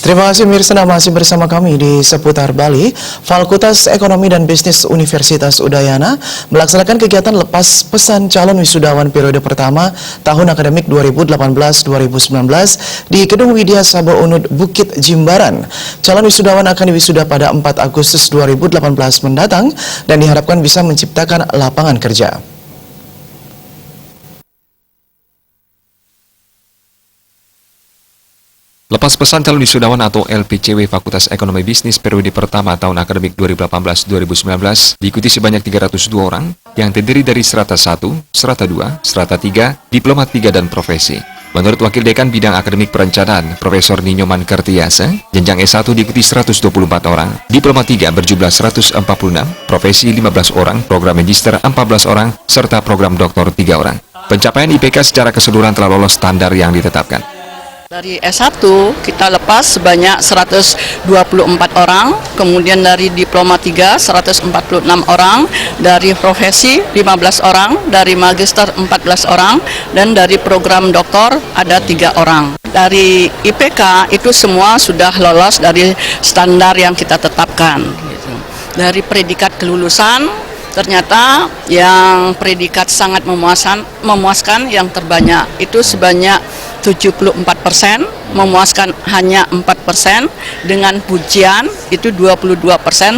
Terima kasih Mirsa, masih bersama kami di Seputar Bali. Fakultas Ekonomi dan Bisnis Universitas Udayana melaksanakan kegiatan lepas pesan calon wisudawan periode pertama tahun akademik 2018-2019 di Gedung Widya Sabo Unud Bukit Jimbaran. Calon wisudawan akan diwisuda pada 4 Agustus 2018 mendatang dan diharapkan bisa menciptakan lapangan kerja. Lepas pesan calon wisudawan atau LPCW Fakultas Ekonomi Bisnis periode pertama tahun akademik 2018-2019 diikuti sebanyak 302 orang yang terdiri dari strata 1, strata 2, strata 3, diploma 3, dan profesi. Menurut Wakil Dekan Bidang Akademik Perencanaan, Profesor Ninyoman Kartiasa, jenjang S1 diikuti 124 orang, diploma 3 berjumlah 146, profesi 15 orang, program magister 14 orang, serta program doktor 3 orang. Pencapaian IPK secara keseluruhan telah lolos standar yang ditetapkan. Dari S1 kita lepas sebanyak 124 orang, kemudian dari diploma 3 146 orang, dari profesi 15 orang, dari magister 14 orang, dan dari program doktor ada 3 orang. Dari IPK itu semua sudah lolos dari standar yang kita tetapkan. Dari predikat kelulusan, ternyata yang predikat sangat memuaskan yang terbanyak itu sebanyak 74%, memuaskan hanya 4%, dengan pujian itu 22%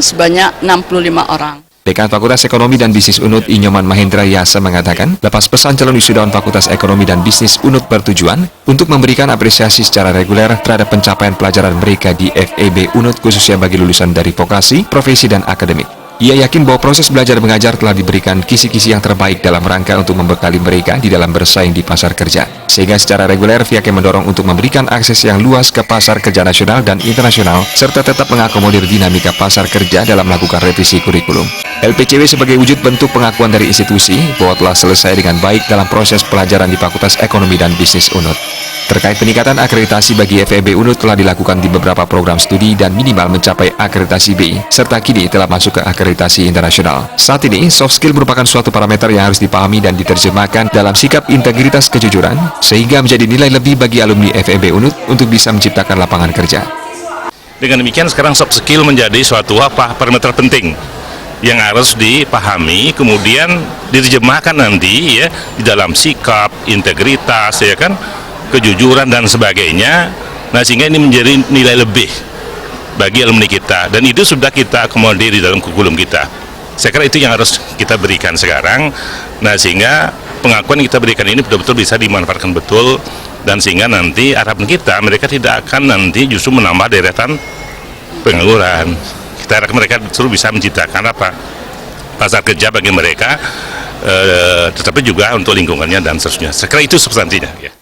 sebanyak 65 orang. Dekan Fakultas Ekonomi dan Bisnis UNUD Inyoman Mahendra Yasa mengatakan, lepas pesan calon wisudawan Fakultas Ekonomi dan Bisnis UNUD bertujuan untuk memberikan apresiasi secara reguler terhadap pencapaian pelajaran mereka di FEB UNUD khususnya bagi lulusan dari vokasi, profesi, dan akademik. Ia yakin bahwa proses belajar mengajar telah diberikan kisi-kisi yang terbaik dalam rangka untuk membekali mereka di dalam bersaing di pasar kerja. Sehingga secara reguler pihaknya mendorong untuk memberikan akses yang luas ke pasar kerja nasional dan internasional, serta tetap mengakomodir dinamika pasar kerja dalam melakukan revisi kurikulum. LPCW sebagai wujud bentuk pengakuan dari institusi bahwa telah selesai dengan baik dalam proses pelajaran di Fakultas Ekonomi dan Bisnis UNUD. Terkait peningkatan akreditasi bagi FEB UNUD telah dilakukan di beberapa program studi dan minimal mencapai akreditasi B, serta kini telah masuk ke akreditasi internasional. Saat ini, soft skill merupakan suatu parameter yang harus dipahami dan diterjemahkan dalam sikap integritas kejujuran, sehingga menjadi nilai lebih bagi alumni FEB UNUD untuk bisa menciptakan lapangan kerja. Dengan demikian, sekarang soft skill menjadi suatu parameter penting yang harus dipahami, kemudian diterjemahkan nanti ya di dalam sikap, integritas, ya kan, kejujuran dan sebagainya. Nah, sehingga ini menjadi nilai lebih bagi alumni kita, dan itu sudah kita akomodir di dalam kurikulum kita. Saya kira itu yang harus kita berikan sekarang. Nah, sehingga pengakuan yang kita berikan ini betul-betul bisa dimanfaatkan betul, dan sehingga nanti harapan kita mereka tidak akan nanti justru menambah deretan pengangguran. Kita harapkan mereka justru bisa menciptakan pasar kerja bagi mereka, tetapi juga untuk lingkungannya dan seterusnya. Saya kira itu substansinya. Ya.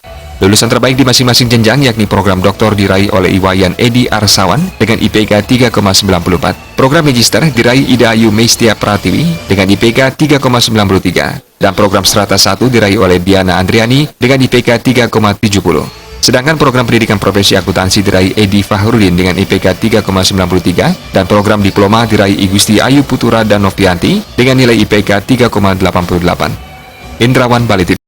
Lulusan terbaik di masing-masing jenjang yakni program doktor diraih oleh Iwayan Edi Arsawan dengan IPK 3,94, program magister diraih Ida Ayu Meistia Pratiwi dengan IPK 3,93, dan program strata 1 diraih oleh Diana Andriani dengan IPK 3,70. Sedangkan program pendidikan profesi akuntansi diraih Edi Fahrudin dengan IPK 3,93, dan program diploma diraih Igusti Ayu Putura dan Novianti dengan nilai IPK 3,88. Indrawan Bali TV.